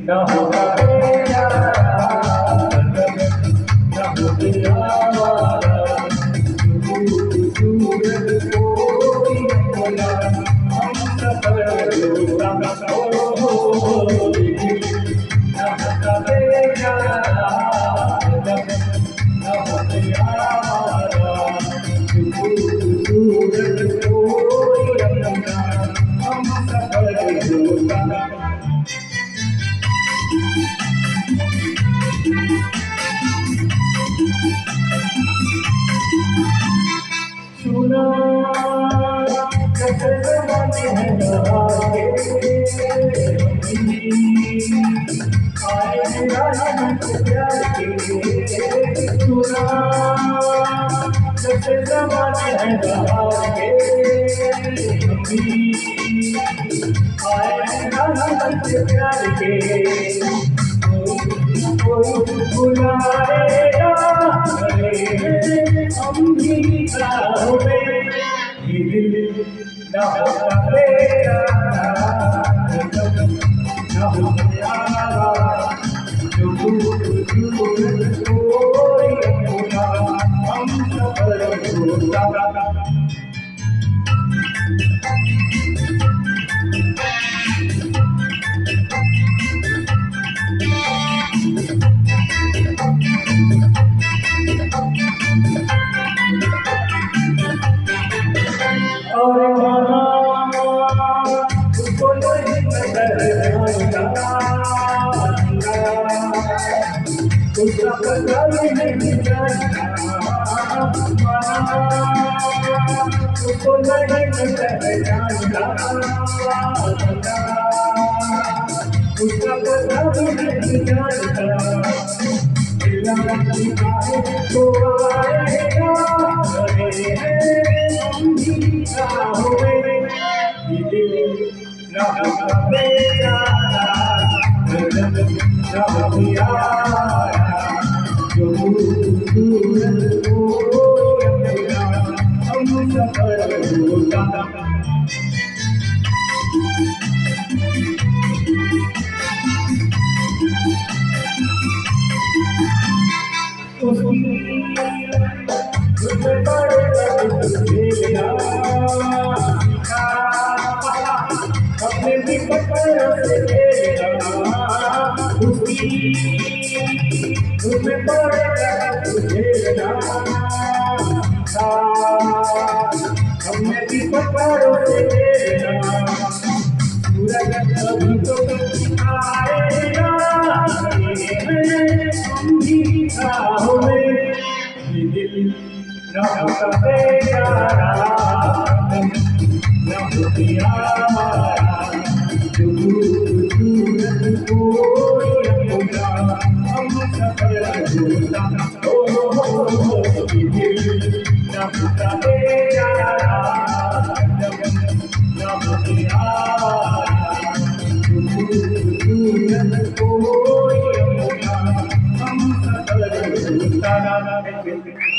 ना होगा मेरा ना हो गया वाला सूरज कोई बोला हम सफर होगा ना होगा मेरा ना हो गया वाला सूरज कोई बोला हम सफर होगा सुना कैसे जमाने हैं आगे आए राम के प्यार के सुना कैसे जमाने हैं आगे आए राम के प्यार के कोई बुलाएगा हम भी चाहोगे ये दिल ना होगा तेरा ना हो गया जो कोई होगा हम सफर होगा और माना उसको नहीं नजर आएगा उसका पता नहीं चलता माना उसको नहीं नजर आएगा उसका पता नहीं चलता तो आएगा ना होगा मेरा ना हो गया जो सूरज कोई हम सफर होगा उसमें पड़ेगा अपने भी पकड़ से उसमें पड़ेगा हमने भी पकड़ से सूरज कभी तो आएगा हम भी चाहोगे ये दिल ना होगा तेरा ना हो गया सूरज कोई होगा हम सफर होगा ये दिल ना होगा तेरा ना हो गया सूरज कोई होगा हम सफर होगा